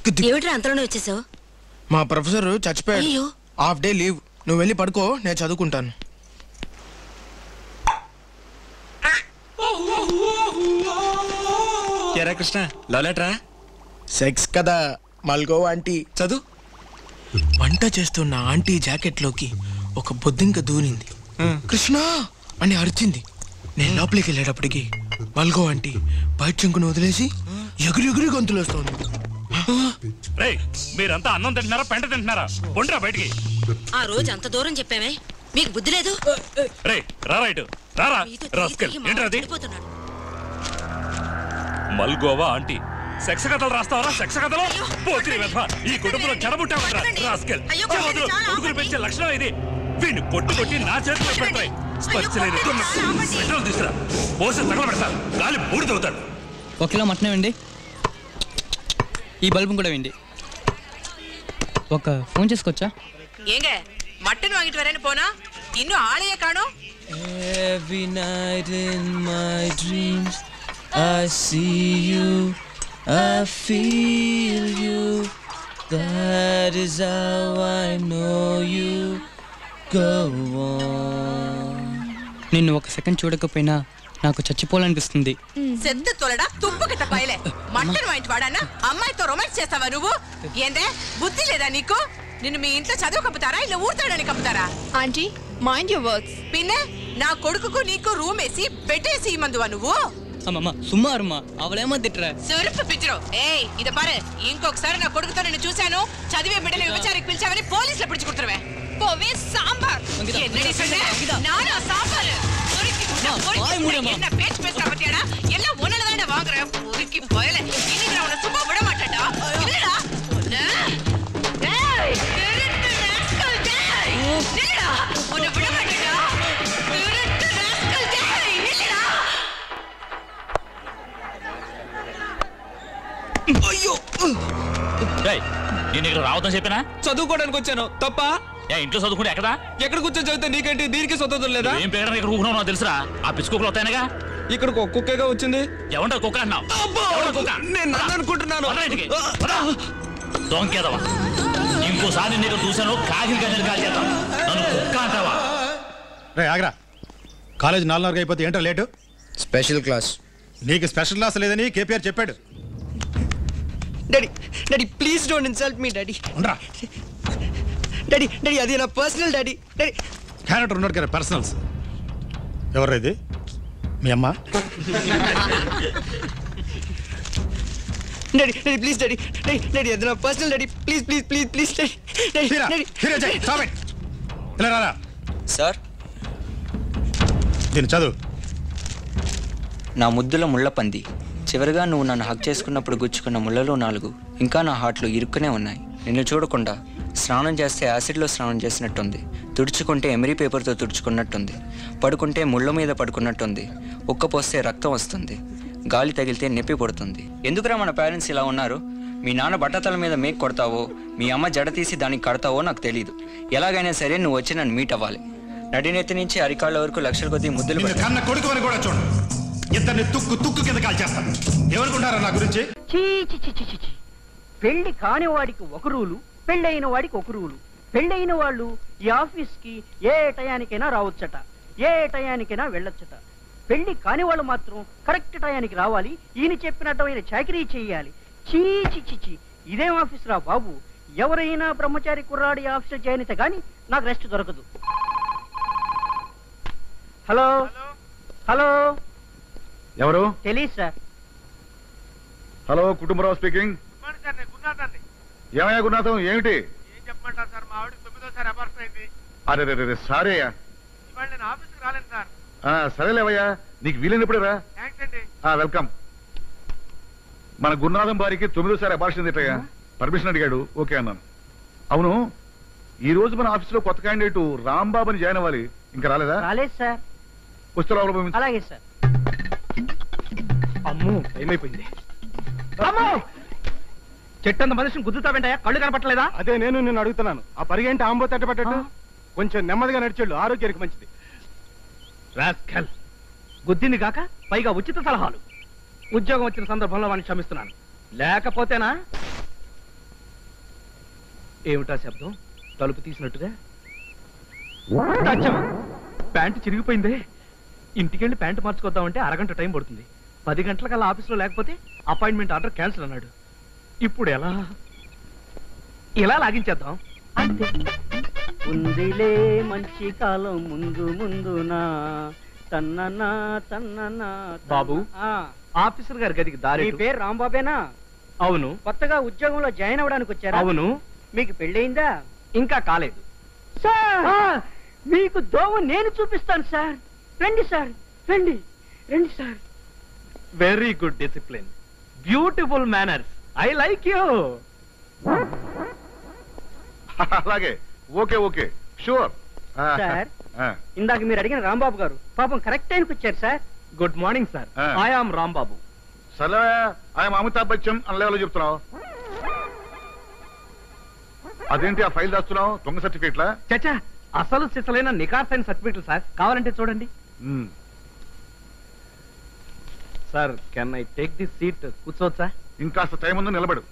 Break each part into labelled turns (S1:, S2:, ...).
S1: ఏమిట్రా అంతలోనే వచ్చేసావు?
S2: మా ప్రొఫెసర్ చచ్చిపోయాడు. Half day leave. నువ్వు వెళ్ళి పడుకో, నేను చదువుకుంటాను.
S3: కృష్ణ లవ్ లెటరా?
S2: సెక్స్ కదా మల్గో ఆంటీ.
S3: చదువు.
S2: వంట చేస్తున్న ఆంటీ జాకెట్లోకి ఒక బొద్దింక దూరింది. కృష్ణ అని అరిచింది. నేను లోపలికి వెళ్ళేటప్పటికి మల్గో ఆంటీ బయట చెంకును వదిలేసి ఎగురి గొంతులు వస్తుంది.
S4: మీరంతా అన్నం తింటున్నారా పెంట తింటున్నారా? పొండ్రా బయటికి.
S1: ఆ రోజు అంత దూరం చెప్పామే, మీకు బుద్ధి లేదు?
S4: మల్గోవా ఆంటీ సెక్స్ కథలు రాస్తావరా? సెక్స్ కథలు పోతిరి వెధవ. ఈ కుటుంబంలో చెడబుట్టావురా రాస్కెల్. కొడుకులు పెంచే లక్షణం ఇది. వీడిని కొట్టి నా చేతిలో పెడతాయి. పెట్రోల్ తీసుకురా, పోసి తగల పెడతారు. గాలి బూడి తవ్వుతాడు.
S5: 1 కిలో మటన్ వేయండి. ఈ బల్బు కూడా వేయండి. ఒక ఫోన్ చేసుకోవచ్చా?
S6: ஏங்க மட்டன் வாங்கிட்டு வரேன்னு போனா இன்னும் ஆளையே காணோம்.
S7: Every night in my dreams I see you, I feel you, that is how I know you. Go on.
S5: నిన్ను ఒక సెకండ్ చూడకపోయినా నాకు చచ్చిపోవాలనిపిస్తుంది.
S6: செத்து தொலைடா துப்பு கிட்ட பயலே. మటన్ వాయింటి వాడానా అమ్మాయితో రొమాన్స్ చేస్తావా నువ్వు? ఏందే బుద్ధి లేదా నీకు? నిన్ను మీ ఇంట్లో చదువు కప్పుతారా ఇలా ఊర్తాడని కప్పుతారా?
S8: Aunty mind your words.
S6: పిన్నే నా కొడుకుకు నీకు రూమ్ వేసి పెట్టేసి ఇమ్మందువా నువ్వు?
S5: అమ్మమ్మ సుమ్మా అరుమా అవలేమో తిట్టరా.
S6: సెరుపు పిచ్చిరో. ఏయ్ ఇద పారే, ఇంకొకసారి నా కొడుకుతో నిన్ను చూశాను చదివే బిడ్డని విచారికి పిలిచావని పోలీసులు పిడిచి కుడుతురవే. పోవే సాంబార్. என்னடி சொன்னே? நானா சாம்பார். என்ன பேச்சு பேசுற பத்தியாடா? எல்லாம் ஒன்னலதானே வாங்குறேன். ஒதுக்கி போயல. இன்னைக்கு நான் உன்னை சும்மா விட மாட்டேன்டா. இல்லடா. டேய் திருட்டு ராஸ்கல் டேய். இல்லடா. உன்னை விட மாட்டேன்டா. திருட்டு ராஸ்கல் டேய். இல்லடா.
S4: అయ్యో. డేయ్ నేను ఇక్కడ రావద్దని చెప్పినా?
S5: చదువుకోవడానికి వచ్చాను. తప్పా?
S4: ఇంట్లో చదువుకుంటే
S5: ఎక్కడ కూర్చొని చదివితే నీకేంటి? దీనికి స్వతంత్రం లేదా?
S4: ఏం పేరు ఇక్కడ కూకున్నావు నాకు తెలుసురా. ఆ పిచ్చుకోకలు వస్తాయనగా.
S5: ఇక్కడికి ఒక కుక్కగా వచ్చింది.
S4: ఏమంటావు కుక్క అన్నావు?
S5: నేను అనుకుంటున్నాను.
S4: దొంకేదవా ఇంకోసారి నీకు చూశాను కాగిలి గంజలు కాల్ చేద్దాం. నన్ను కుక్క అంటావా?
S9: రే ఆగ్రా, కాలేజ్ 4:30 అయిపోతే ఏంటో లేటు?
S2: Special class.
S9: నీకు స్పెషల్ క్లాస్ లేదని కేపీఆర్ చెప్పాడు.
S7: Daddy daddy please don't insult me daddy.
S9: ఉండరా
S7: డాడీ డాడీ అది నా పర్సనల్ డాడీ. డాడీ
S9: క్యారెక్టర్ ఉన్నాడు కదా పర్సనల్స్. ఎవరు ఇది? మీ అమ్మ?
S7: Daddy daddy please daddy daddy daddy అది నా personal daddy. Please please please please daddy daddy.
S9: ఇలా రారా
S10: సార్.
S9: దీన్ని చదువు.
S10: నా ముద్దుల ముళ్ళపంది, చివరిగా నువ్వు నన్ను హక్ చేసుకున్నప్పుడు గుచ్చుకున్న ముళ్ళలో 4 ఇంకా నా హార్ట్లో ఇరుక్కునే ఉన్నాయి. నిన్ను చూడకుండా స్నానం చేస్తే యాసిడ్లో స్నానం చేసినట్టుంది, తుడుచుకుంటే ఎమరీ పేపర్తో తుడుచుకున్నట్టుంది, పడుకుంటే ముళ్ళ మీద పడుకున్నట్టుంది, ఉక్కపోస్తే రక్తం వస్తుంది, గాలి తగిలితే నొప్పి పడుతుంది. ఎందుకురా మన పేరెంట్స్ ఇలా ఉన్నారు? మీ నాన్న బట్టతల మీద మేక్ కొడతావో, మీ అమ్మ జడ తీసి దానికి కడతావో నాకు తెలియదు. ఎలాగైనా సరే నువ్వు వచ్చి నన్ను మీట్ అవ్వాలి. నడినెత్తి నుంచి అరికాళ్ళ వరకు లక్షల కొద్దీ ముద్దులు
S9: కన్న కొడుకు అని కూడా చూడు. ఇద్దరిని తుక్కు కింద కాల్చేస్తాను. ఎవరుకుంటారా నా గురించి?
S11: పెళ్లి కాని వాడికి ఒక రూలు, పెళ్ళైన వాడికి ఒక రూలు. పెళ్ళైన వాళ్ళు ఈ ఆఫీస్ కి ఏ టయానికైనా రావచ్చట, ఏ టయానికైనా వెళ్ళొచ్చట. పెళ్లి కాని వాళ్ళు మాత్రం కరెక్ట్ టయానికి రావాలి, ఈయన చెప్పినట్టమైన చాకరీ చేయాలి. చీ ఇదేం ఆఫీస్ రా బాబు. ఎవరైనా బ్రహ్మచారి కుర్రాడి ఆఫీస్ జాయిన్ అయితే గాని నాకు రెస్ట్ దొరకదు. హలో హలో
S9: ఎవరు?
S11: తెలీదు సార్.
S9: Hello Kutumbarao speaking. ఏమయ్యా గురునాథం, ఏమిటి?
S12: ఏం చెప్పమంటారు సార్, మా ఆవిడ 9వ అబార్షన్ అయింది.
S9: అరే సారీ అయ్యా.
S12: ఇవాళ నేను ఆఫీస్కి రాలేను సార్.
S9: సరేలేవయ్యా, నీకు వీలైనప్పుడే రా.
S12: థ్యాంక్స్ అండి.
S9: వెల్కమ్. మన గురునాథం భార్యకి 9వ అబార్షన్ తిట్టయ్యా. పర్మిషన్ అడిగాడు, ఓకే అన్నాను. అవును, ఈ రోజు మన ఆఫీస్ లో కొత్త క్యాండిడేట్ రాంబాబు అని జాయిన్ అవ్వాలి. ఇంకా రాలేదా?
S11: రాలేదు సార్.
S9: వస్తే లోపల.
S11: అలాగే సార్.
S12: అమ్మో ఏమైపోయింది? అమ్మో చెట్టంత మనిషిని గుద్దుతావేంటయ్యా, కళ్ళు కనపట్టలేదా?
S9: అదే నేను నిన్ను అడుగుతున్నాను. ఆ పరిగెంటి ఆంబో తట్టబట్టట్టు కొంచెం నెమ్మదిగా నడిచాడు, ఆరోగ్యానికి మంచిది.
S12: రాస్కల్, గుద్దింది కాక పైగా ఉచిత సలహాలు. ఉద్యోగం వచ్చిన సందర్భంలో వాడిని క్షమిస్తున్నాను, లేకపోతేనా ఏమిటా శబ్దం? తలుపు తీసినట్టుగా. అచ్చం! ప్యాంటు చిరిగిపోయిందే. ఇంటికెళ్ళి ప్యాంటు మార్చుకొద్దామంటే అరగంట టైం పడుతుంది. 10 గంటలకల్లా ఆఫీస్లో లేకపోతే అపాయింట్మెంట్ ఆర్డర్ క్యాన్సిల్ అన్నాడు. ఇప్పుడు ఎలా? ఇలా లాగించేద్దాం.
S11: అంతే. ఉందిలే మంచి కాలం ముందు ముందునా తన్ననా తన్ననా.
S12: బాబు, ఆఫీసర్ గారి గదికి దారి.
S11: మీ పేరు రాంబాబేనా?
S12: అవును.
S11: కొత్తగా ఉద్యోగంలో జాయిన్ అవ్వడానికి వచ్చారా?
S12: అవును.
S11: మీకు పెళ్ళయిందా?
S12: ఇంకా కాలేదు
S11: సార్. మీకు దోవ నేను చూపిస్తాను సార్. రండి సార్, రండి రండి sir.
S12: Very good discipline, beautiful manners. I like you.
S9: అలాగే. Okay okay, sure.
S11: సార్, ఇందాక మీరు అడిగిన రాంబాబు గారు పాపం కరెక్ట్ టైంకి వచ్చారు sir.
S12: Good morning sir. I am Rambabu.
S9: సరే, ఆయన అమితాబ్ బచ్చన్ అన్న లెవెల్లో చెప్తున్నావు. అదేంటి ఆ ఫైల్ దాస్తున్నావు? దొంగ సర్టిఫికేట్లా?
S12: చచ్చా, అసలు సిసలైన నికార్సైన సర్టిఫికేట్లు సార్. కావాలంటే చూడండి. Sir, can I take this seat? కూర్చోవచ్చా?
S9: ఇంకాస్త టైం ఉందో నిలబడు.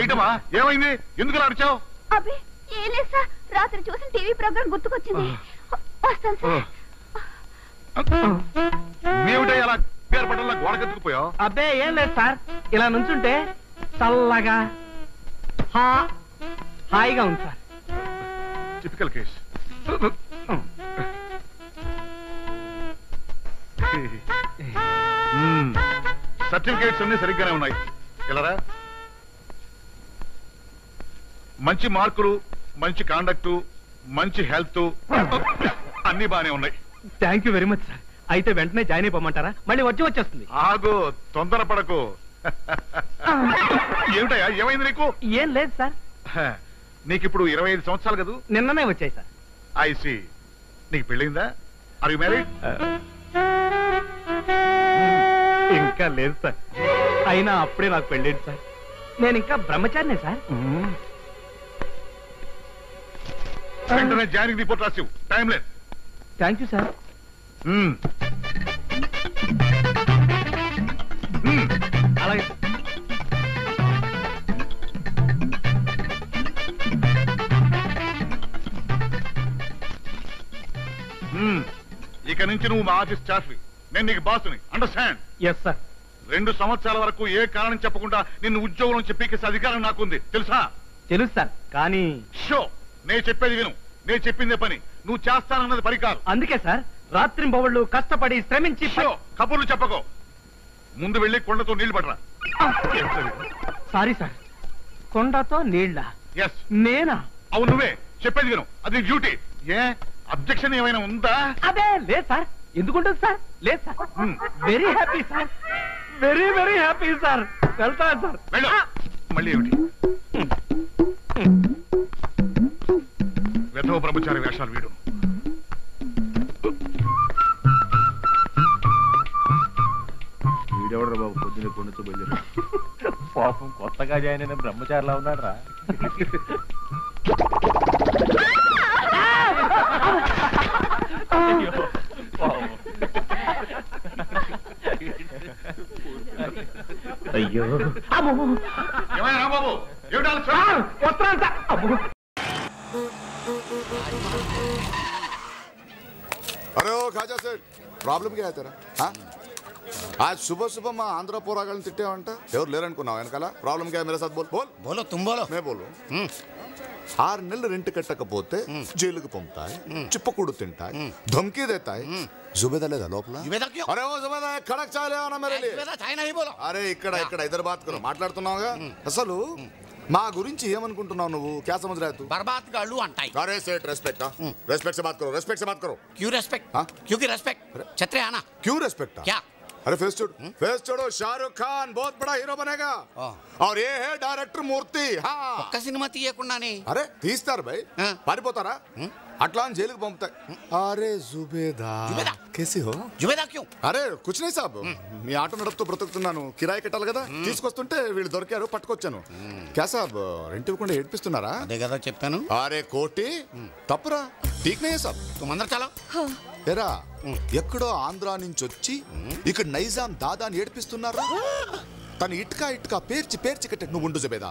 S9: ఏంటమ్మా, ఏమైంది? ఎందుకు అరిచావు?
S3: అబ్బే ఏం లేదు సార్, రాత్రి చూసిన టీవీ ప్రోగ్రామ్ గుర్తుకొచ్చింది. వస్తాను సార్.
S9: ఏమిటో అలా పట్టంలో గోడకెత్తుకుపోయావు?
S12: అబ్బే ఏం లేదు సార్, ఇలా నుంచుంటే చల్లగా హాయిగా ఉంది సార్.
S9: Typical case. సర్టిఫికేట్స్ అన్ని సరిగ్గానే ఉన్నాయి. ఇలారా, మంచి మార్కులు, మంచి కాండక్టు, మంచి హెల్త్ అన్ని బానే ఉన్నాయి.
S12: Thank you very much sir. అయితే వెంటనే జాయిన్ అయిపోమంటారా? మళ్ళీ వచ్చేస్తుంది.
S9: ఆగు, తొందరపడకు. ఏమిటయ్యా, ఏమైంది నీకు?
S12: ఏం లేదు సార్.
S9: నీకు ఇప్పుడు 25 సంవత్సరాలు కదా?
S12: నిన్ననే వచ్చాయి సార్.
S9: I see. నీకు పెళ్ళిందా? Are you married?
S12: ఇంకా లేదు సార్. అయినా అప్పుడే నాకు పెళ్ళేది సార్. నేను ఇంకా బ్రహ్మచారినే సార్.
S9: వెంటనే జాయినింగ్ రిపోర్ట్ రాసివు. టైం లేదు.
S12: Thank you sir. అలాగే.
S9: ఇక నుంచి నువ్వు మా ఆఫీస్ స్టాఫ్. నేను నీకు బాసుని. అండర్స్టాండ్?
S12: Yes sir.
S9: 2 సంవత్సరాల వరకు ఏ కారణం చెప్పకుండా నిన్ను ఉద్యోగం చెప్పేసే అధికారం నాకుంది, తెలుసా?
S12: తెలుసు సార్, కానీ
S9: షో. నేను చెప్పేది విను. నేను చెప్పిందే పని. నువ్వు చేస్తానన్నది పరికారం.
S12: అందుకే సార్ రాత్రింబవళ్ళు కష్టపడి శ్రమించి.
S9: షో, కబుర్లు చెప్పకో. ముందు వెళ్ళి కొండతో నీళ్లు పడరా.
S12: Sorry sir. కొండతో నీళ్ళ?
S9: ఎస్.
S12: నేనా?
S9: అవును, నువ్వే. చెప్పేది విను, అది డ్యూటీ. ఏ అబ్జెక్షన్ ఏమైనా ఉందా?
S12: అదే లేదు సార్. ఎందుకుంటుంది సార్? లేదు sir. Very happy sir. Very very happy sir. వెళ్తాను సార్.
S9: వెళ్ళు. మళ్ళీ ఏమిటి? వెధవ బ్రహ్మచారి వేషాలు వీడు.
S13: వీడెవడరా బాబు పొద్దున్నే కొండతో బయలుదేరా? పాపం కొత్తగా జాయిన్ అయిన బ్రహ్మచారిలా ఉన్నాడు రా.
S12: అయ్యో,
S9: ఏమైనా రాంబాబు? ఏమిటి
S12: వస్తాను సార్.
S14: अरे ओ खाजा सेठ, प्रॉब्लम क्या है तेरा? हाँ? आज सुबह सुबह मैं आंध्र पोरागल तिट्टे अंट ఎవరు లేరనుకున్నావు వెనకాల? ప్రాబ్లం क्या है मेरे साथ बोल बोल
S15: बोलो तुम बोलो.
S14: मैं बोल रहा हूं. 6 నెలలు రెంట్ కట్టకపోతే జైలుకి పంపుతాయి, చిప్పకూడు తింటాయి, ధమ్కీ దేతాయి. जुबेदा లేదా లోపల?
S15: जुबेदा क्यों?
S14: अरे वो जुबेदा कड़क चाय ले आना मेरे लिए.
S15: जुबेदा चाय नहीं बोलो.
S14: अरे ఇక్కడ इधर बात करो. మాట్లాడుతున్నావుగా. అసలు మా గురించి ఏమనుకుంటున్నావు నువ్వు? क्या समझ रहा है तू?
S15: बर्बाद गालू अंटाई.
S14: अरे सेठ रेस्पेक्ट. रेस्पेक्ट से बात करो. रेस्पेक्ट से बात करो.
S15: क्यों रेस्पेक्ट? क्योंकि रेस्पेक्ट छतरे आना.
S14: क्यों रेस्पेक्ट?
S15: क्या?
S14: अरे फेस छोड़ो. शाहरुख खान बहुत बड़ा हीरो बनेगा और ये है डायरेक्टर मूर्ति. हाँ,
S15: ఒక్క సినిమా తీయకుండానే.
S14: అరే తీస్తారు భయ్. పారిపోతారా? అట్లా అని జైలుకి పంపుతాయి. అరే జుబేదా కేసీ హో?
S15: జుబేదా క్యూ?
S14: అరే కుచ్ నహీ సాబ్, మీ ఆటో నడుపుతూ బ్రతుకుతున్నాను, కిరాయి కట్టాలి కదా, తీసుకొస్తుంటే వీళ్ళు దొరికారు, పట్టుకొచ్చాను. క్యా సాబ్ రెంట్ ఇవ్వకుండా ఏడిపిస్తున్నారా?
S15: అదే కదా చెప్పాను.
S14: అరే కోటి తప్పురా, ఠీక్ నహీ సాబ్.
S15: తుమందర చలో.
S14: ఎరా ఎక్కడో ఆంధ్రా నుంచి వచ్చి ఇక్కడ నైజాం దాదాని ఏడిపిస్తున్నారా? తను ఇటుక పేర్చి పేర్చి కట్టే. నువ్వు ఉండు జుబేదా.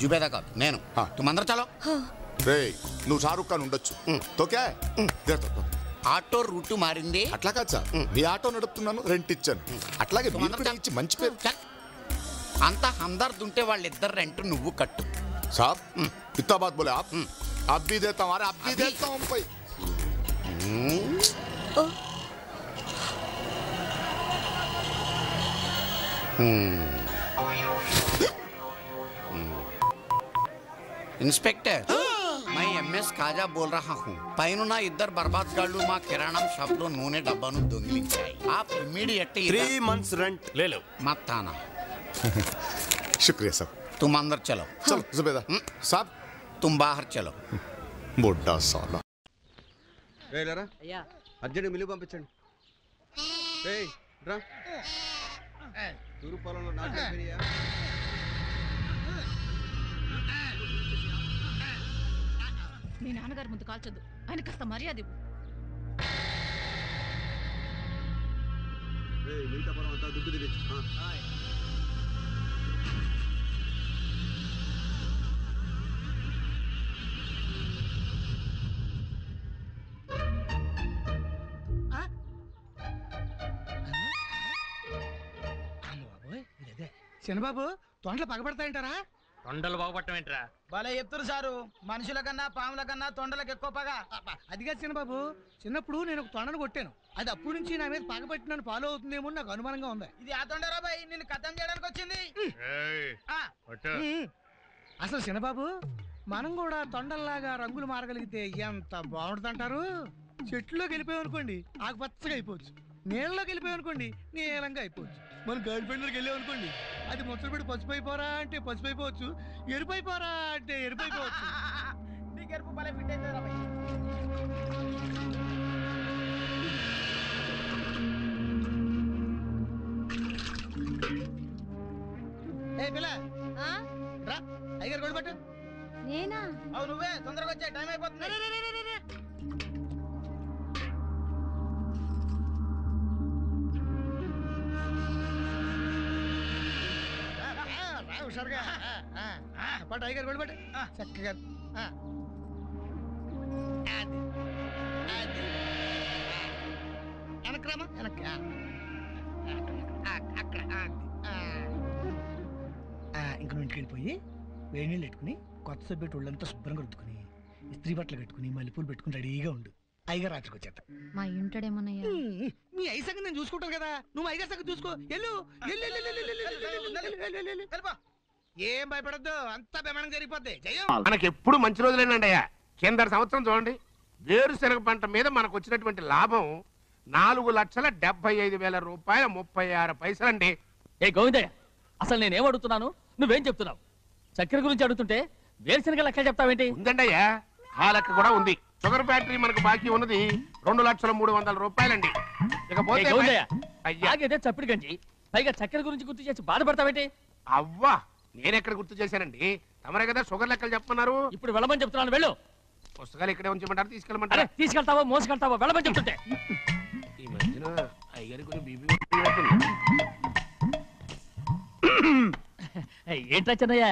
S15: జుబేదా కాదు నేను. తుమందర చలో.
S14: రే నువ్వు షారుఖ్ ఖాన్ ఉండొచ్చు, తోకే
S15: ఆటో రూట్ మారింది.
S14: అట్లా కాదు సార్, మీ ఆటో నడుపుతున్నాను, రెంట్ ఇచ్చాను, అట్లాగే మీరు కూడా ఇచ్చి మంచి పేరు.
S15: అంత హందర్ద్ ఉంటే వాళ్ళిద్దరు రెంట్ నువ్వు కట్టు.
S14: సాబ్ ఇత్తా బాత్ బోలే ఆప్, అబ్ భీ దేతా హూం, అరే అబ్ భీ దేతా హూం పై.
S15: इंस्पेक्टर मैं ఎంఎస్ కాజా बोल रहा हूँ. పైన ఇద్దరు బర్బాద్ గాళ్ళు మా కిరాణం షాప్ లో నూనె డబ్బాను దొంగిలించాయి. आप इमीडिएटली
S13: 3 months rent ले लो.
S15: मत आना.
S14: शुक्रिया साहब.
S15: तुम अंदर चलो.
S14: चलो जुबेदा साहब
S15: तुम बाहर चलो.
S14: బుడ్డా సాలా.
S7: లేరా అర్జెంట్ మిల్లు పంపించండి. రా తూరు పొలంలో నాటు
S6: మీ నాన్నగారి ముందు కాల్చొద్దు, ఆయన కాస్త మర్యాద ఇవ్వు.
S7: మిగతా పొలం అంతా దుక్కు తిని
S16: చిన్నబాబు తొండలు పగబడతాయంటారా?
S12: తొండలు బాగుపడటం ఏంట్రా?
S16: భలే చెప్తారు సారు, మనుషుల కన్నా పాముల కన్నా తొండలకు ఎక్కువ పగ. అదిగా చిన్నబాబు, చిన్నప్పుడు నేను ఒక తొండను కొట్టాను, అది అప్పటి నుంచి నా మీద పగబట్టి నన్ను ఫాలో అవుతుందేమో నాకు అనుమానంగా ఉంది. ఇది ఆ తొండరా బాయ్, నిన్ను కథం చేయడానికి వచ్చింది. అసలు చిన్నబాబు మనం కూడా తొండల్లాగా రంగులు మారగలిగితే ఎంత బాగుంటుందంటారు? చెట్లోకి వెళ్ళిపోయామనుకోండి ఆకుపచ్చగా అయిపోవచ్చు, నీళ్ళలోకి వెళ్ళిపోయామనుకోండి నీలంగా అయిపోవచ్చు, మనం గర్ల్ ఫ్రెండ్లోకి వెళ్ళామనుకోండి అది ముచ్చట పెట్టి పసుపు అయిపోరా అంటే పసుపు అయిపోవచ్చు, ఎరుపు అయిపోరా అంటే ఎరుపు అయిపోవచ్చు. నీకు ఎరుపు భలే ఫిట్ అవుతుందిరా బాయ్. ఏ పిల్ల రా, అయ్యారు గొడవ పట్టు.
S3: నేనా?
S16: అవు నువ్వే, తొందరగా వచ్చే టైం అయిపోతుంది. హుషారుగా పట్టు, అయ్యారు గొడవ పట్టు చక్కగా. వెనక్రామా వెనక్కి అక్కడ. ఇంక నువ్వు ఇంటికి వెళ్ళిపోయి వేడి నీళ్ళు పెట్టుకుని కొత్త సబ్బెట్టు ఒళ్ళంతా శుభ్రంగా రుద్దుకుని ఇస్త్రీ బట్టలు కట్టుకుని మల్లెపూలు పెట్టుకుని రెడీగా ఉండు. అయ్యగారు రాత్రికి వచ్చేస్తా.
S3: మా ఇంటాడేమన్నయ్యా?
S16: మీ అయ్య సంగతి నేను చూసుకుంటాను కదా, నువ్వు అయ్యగారి సంగతి చూసుకో. వెళ్ళు. ఏం భయపడద్దు, అంతా బెమణం జరిగిపోద్ది.
S17: మనకి ఎప్పుడు మంచి రోజులేనండి అయ్యా. కింద సంవత్సరం చూడండి, వేరుశనగ పంట మీద మనకు వచ్చినటువంటి లాభం 4,75,000 రూపాయల 36 పైసలండి.
S12: ఏ గోవిందయ్య, అసలు నేనేం అడుగుతున్నాను, నువ్వేం చెప్తున్నావు? చక్కెర గురించి అడుగుతుంటే వేరుశనగ లెక్క చెప్తావేంటి?
S17: ఉందండి అయ్యా, ఆ లెక్క కూడా ఉంది. షుగర్ ఫ్యాక్టరీ మనకు బాకీ ఉన్నది 2,03,00,000 రూపాయలండి. ఇకపోతే
S12: అదే చప్పిడి గంజి, పైగా చక్కెర గురించి గుర్తు చేసి బాధపడతావేంటి?
S17: అవ్వా, నేనెక్కడ గుర్తు చేశానండి, తమరే కదా షుగర్ లెక్కలు చెప్పమన్నారు.
S12: ఇప్పుడు వెళ్ళమని చెప్తున్నాను, వెళ్ళు.
S17: పుస్తకాలు ఇక్కడే ఉంచమంటారు, తీసుకెళ్ళమంటారా?
S12: తీసుకెళ్తావో మోసుకెళ్తావో వెళ్ళమని చెప్తుంటే.
S17: ఈ మధ్యన అయ్యారు కొంచెం బీపీ.
S12: ఏంట్రా చిన్నయ్య?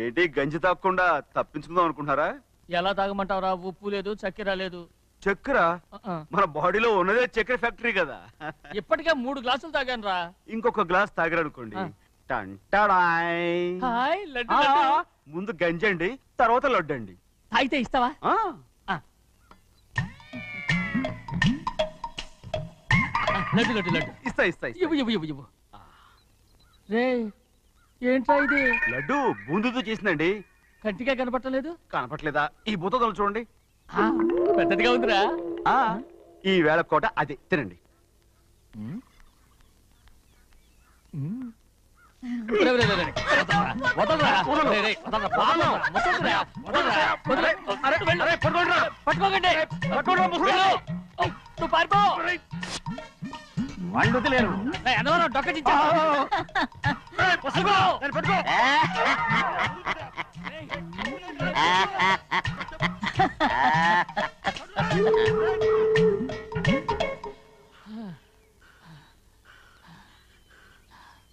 S13: ఏంటి గంజి తాగకుండా తప్పించుకుందాం అనుకుంటున్నారా?
S12: ఎలా తాగమంటావురా? ఉప్పు లేదు, చక్కెర లేదు.
S13: చక్కెర మన బాడీలో ఉన్నదే చక్కెర ఫ్యాక్టరీ కదా.
S12: ఇప్పటికే 3 గ్లాసులు తాగాను రా.
S13: ఇంకొక గ్లాస్ తాగారనుకోండి, ముందు గంజండి, తర్వాత లడ్డండి.
S12: తాగితే ఇస్తావా? లడ్డు లడ్డు లడ్డు
S13: ఇస్తా ఇస్తా.
S12: ఇవ్వు. రే ఏంట్రా ఇది?
S13: లడ్డు బూందుతో చేసిందండి.
S12: కంటిగా కనపట్టలేదు.
S13: కనపట్లేదా? ఈ బూతలు చూడండి,
S12: పెద్దదిగా ఉందిరా.
S13: ఈ వేళ కోట అదే తినండి.
S12: వాళ్ళు వదిలేరు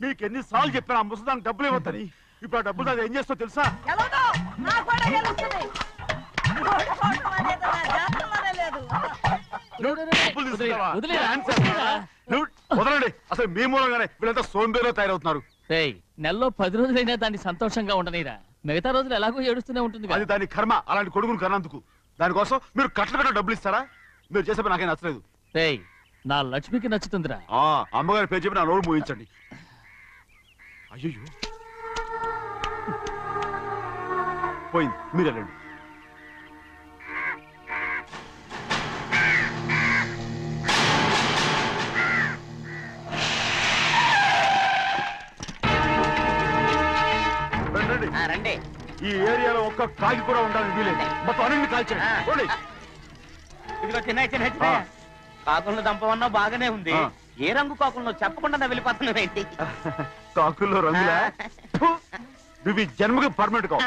S9: నీకు ఎన్నిసార్లు చెప్పాను ఆ ముసదానికి డబ్బులు ఇవ్వద్దని. ఇప్పుడు ఆ డబ్బులు అది ఏం చేస్తో తెలుసా? వదలండి. అసలు మీ మూలంగానే వీళ్ళంతా సోంబేలో తయారవుతున్నారు.
S12: నెలలో 10 రోజులైనా దాన్ని సంతోషంగా ఉండనీరా. మిగతా రోజులు ఎలాగో ఏడుస్తూనే ఉంటుంది.
S9: అది దాని కర్మ. అలాంటి కొడుకును కన్నందుకు దానికోసం మీరు కట్ట డబ్బులు ఇస్తారా? మీరు చేసే నాకేం నచ్చలేదు.
S12: నా లక్ష్మికి నచ్చుతుందిరా.
S9: అమ్మగారి పేరు చెప్పి నా నోరు మూయించండి. అయ్యో పోయింది. మీరు వెళ్ళండి.
S17: రండి.
S9: ఈ ఏరియాలో ఒక్క కాగి కూడా ఉండాలని వీలేదు. మొత్తం అన్ని కాల్చండి.
S17: ఇదిగో చిన్న కాకులను దంపమన్నా బాగానే ఉంది. ఏ రంగు కాకులను చెప్పకుండా వెళ్ళిపోతున్నావు ఏంటి?
S9: కాకుల్లో రంగులా? ఇవి జన్మకి పర్మనెంట్ కావు.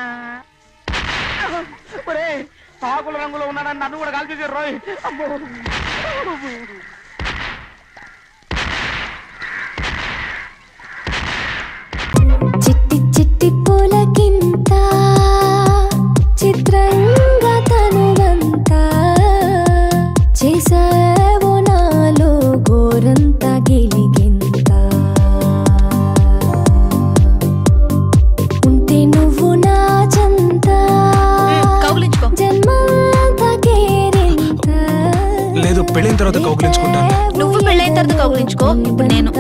S17: కాకుల రంగులో ఉన్నాడని నన్ను కూడా కాల్చేసారు రోయ్.
S18: చిట్టి చిట్టి పూలకింత చిత్రంగా తనువంతా చేసావో నాలో గోరంత గిలిగింత ఉంటే నువ్వు నా చెంత జన్మంతా కేరింత.
S2: లేదు, పెళ్ళైన తర్వాత కౌగిలించుకుంటాను.
S18: నువ్వు పెళ్ళైన తర్వాత కౌగిలించుకో. ఇప్పుడు నేను